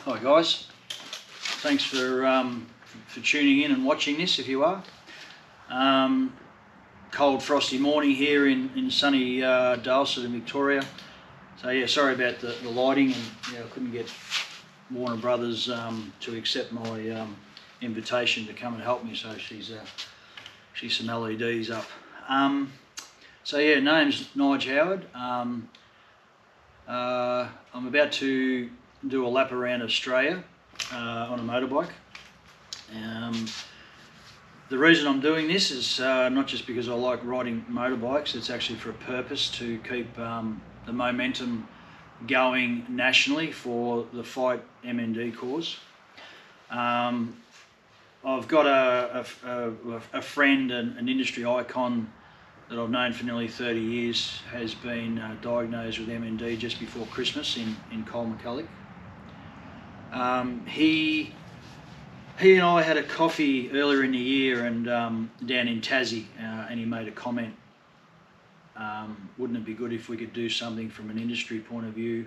Hi guys, thanks for tuning in and watching this if you are. Cold frosty morning here in sunny Darlington in Victoria. So yeah, sorry about the lighting, and I couldn't get Warner Brothers to accept my invitation to come and help me, so she's some LEDs up. So yeah, name's Nige Howard. I'm about to do a lap around Australia on a motorbike. The reason I'm doing this is not just because I like riding motorbikes, it's actually for a purpose to keep the momentum going nationally for the Fight MND cause. I've got a friend, an industry icon that I've known for nearly 30 years, has been diagnosed with MND just before Christmas in Colmacallick. He and I had a coffee earlier in the year and down in Tassie, and he made a comment, wouldn't it be good if we could do something from an industry point of view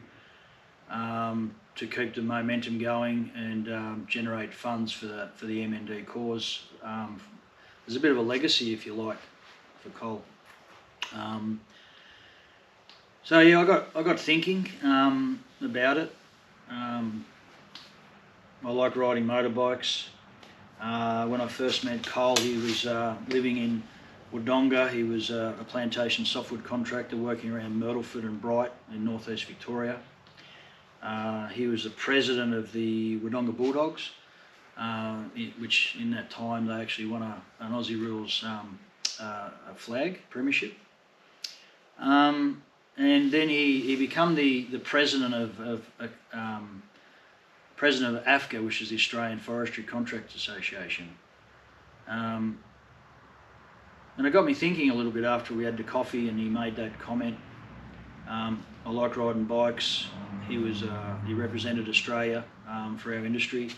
to keep the momentum going and generate funds for the MND cause. There's a bit of a legacy, if you like, for coal. So yeah, I got thinking about it. I like riding motorbikes. When I first met Cole, he was living in Wodonga. He was a plantation softwood contractor working around Myrtleford and Bright in northeast Victoria. He was the president of the Wodonga Bulldogs, which in that time they actually won an Aussie Rules a flag premiership. And then he became the president of AFCA, which is the Australian Forestry Contractors Association. And it got me thinking a little bit after we had the coffee and he made that comment. I like riding bikes. He represented Australia for our industry.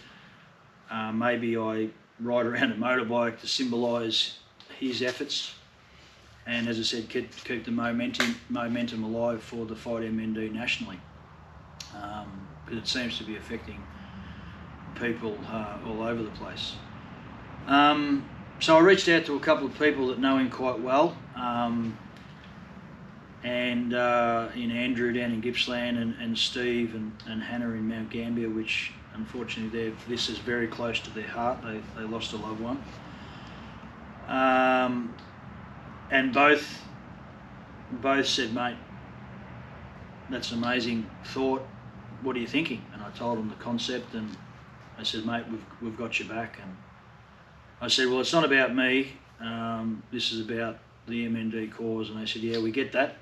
Maybe I ride around a motorbike to symbolise his efforts, and as I said, keep the momentum alive for the Fight MND nationally, because it seems to be affecting people all over the place. So I reached out to a couple of people that know him quite well, and in Andrew down in Gippsland, and Steve and Hannah in Mount Gambier, which unfortunately this is very close to their heart. They lost a loved one. And both said, mate, that's an amazing thought. What are you thinking? And I told them the concept, and I said, mate, we've got your back. And I said, well, it's not about me. This is about the MND cause. And they said, yeah, we get that,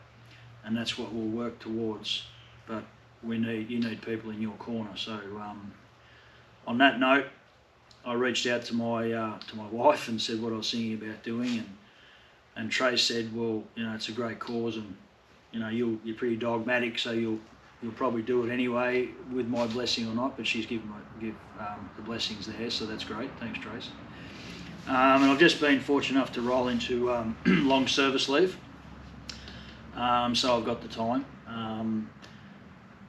and that's what we'll work towards. But you need people in your corner. So on that note, I reached out to my wife and said what I was thinking about doing, and Trace said, well, it's a great cause, and you're pretty dogmatic, so you'll probably do it anyway, with my blessing or not. But she's give the blessings there, so that's great. Thanks, Trace. And I've just been fortunate enough to roll into long service leave, so I've got the time.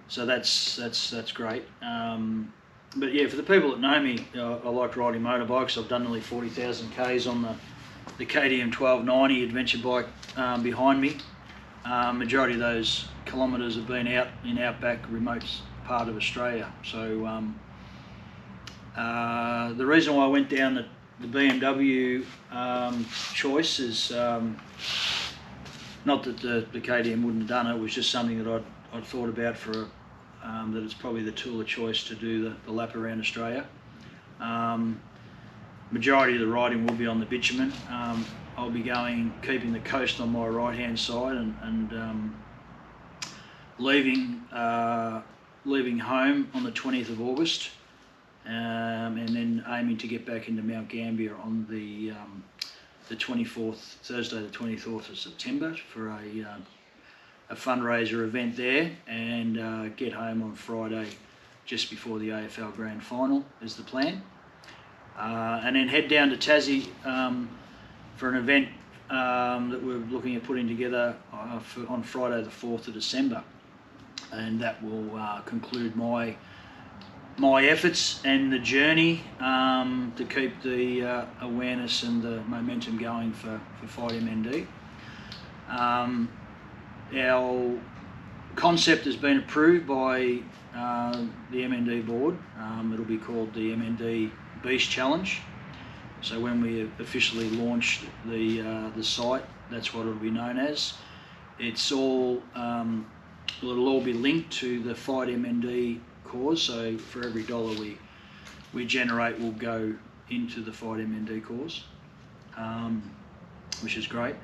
So that's great. But yeah, for the people that know me, I like riding motorbikes. I've done nearly 40,000 Ks on the KTM 1290 adventure bike behind me. Majority of those kilometres have been out in outback, remote part of Australia. So the reason why I went down the BMW choice is not that the KTM wouldn't have done it. It was just something that I'd thought about for that it's probably the tool of choice to do the lap around Australia. Majority of the riding will be on the bitumen. I'll be keeping the coast on my right hand side, and leaving home on the 20th of August, and then aiming to get back into Mount Gambier on the 24th, Thursday the 24th of September, for a fundraiser event there, and get home on Friday just before the AFL Grand Final is the plan, and then head down to Tassie for an event that we're looking at putting together on Friday the 4th of December, and that will conclude my my efforts and the journey to keep the awareness and the momentum going for Fight MND. Our concept has been approved by the MND board. It'll be called the MND Beast Challenge. So when we officially launch the site, that's what it'll be known as. It's all it'll all be linked to the Fight MND cause. So for every dollar we generate will go into the Fight MND cause, which is great.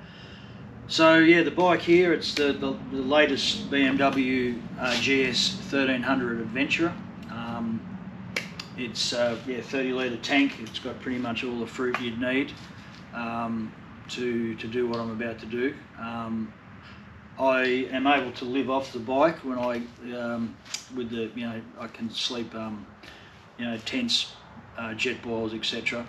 So yeah, the bike here, it's the latest BMW GS 1300 Adventurer. It's 30 litre tank. It's got pretty much all the fruit you'd need to do what I'm about to do. I am able to live off the bike when I with the I can sleep tents, jet boils, etc.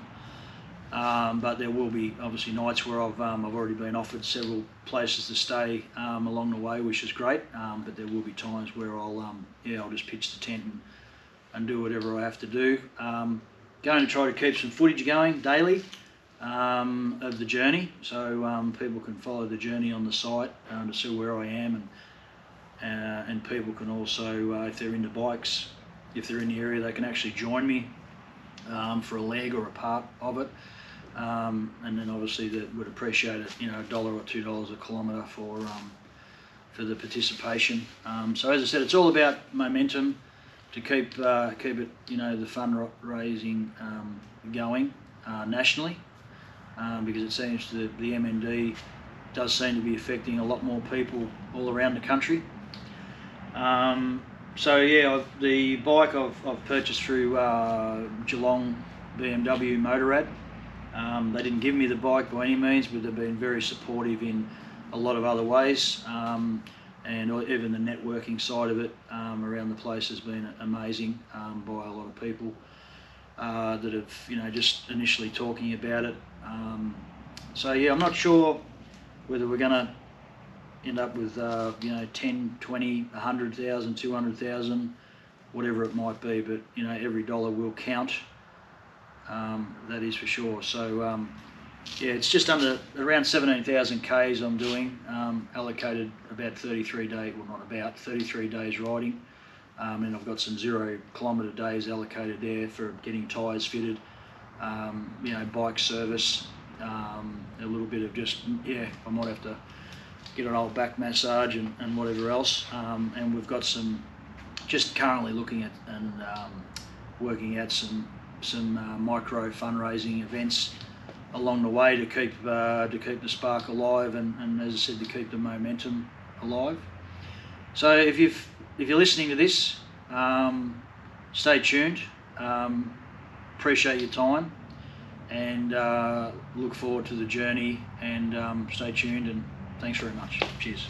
But there will be obviously nights where I've already been offered several places to stay along the way, which is great. But there will be times where I'll just pitch the tent and do whatever I have to do. Going to try to keep some footage going daily of the journey, so people can follow the journey on the site to see where I am, and people can also, if they're into bikes, if they're in the area, they can actually join me for a leg or a part of it. And then obviously that would appreciate it, $1 or $2 a kilometre for the participation. So as I said, it's all about momentum to keep it, the fundraising going nationally, because it seems that the MND does seem to be affecting a lot more people all around the country. So yeah, the bike I've purchased through Geelong BMW Motorrad. They didn't give me the bike by any means, but they've been very supportive in a lot of other ways, and even the networking side of it around the place has been amazing by a lot of people that have just initially talking about it. So yeah, I'm not sure whether we're going to end up with 10, 20, 100,000, 200,000, whatever it might be, but every dollar will count. That is for sure. So yeah, it's just around 17,000 Ks I'm doing, allocated about 33 days riding, and I've got some 0 kilometre days allocated there for getting tyres fitted, bike service, a little bit of just, I might have to get an old back massage and whatever else, and we've got some, just currently looking at and working out some micro fundraising events along the way to keep the spark alive, and as I said, to keep the momentum alive. So if you're listening to this, stay tuned. Appreciate your time, and look forward to the journey, and stay tuned, and thanks very much. Cheers.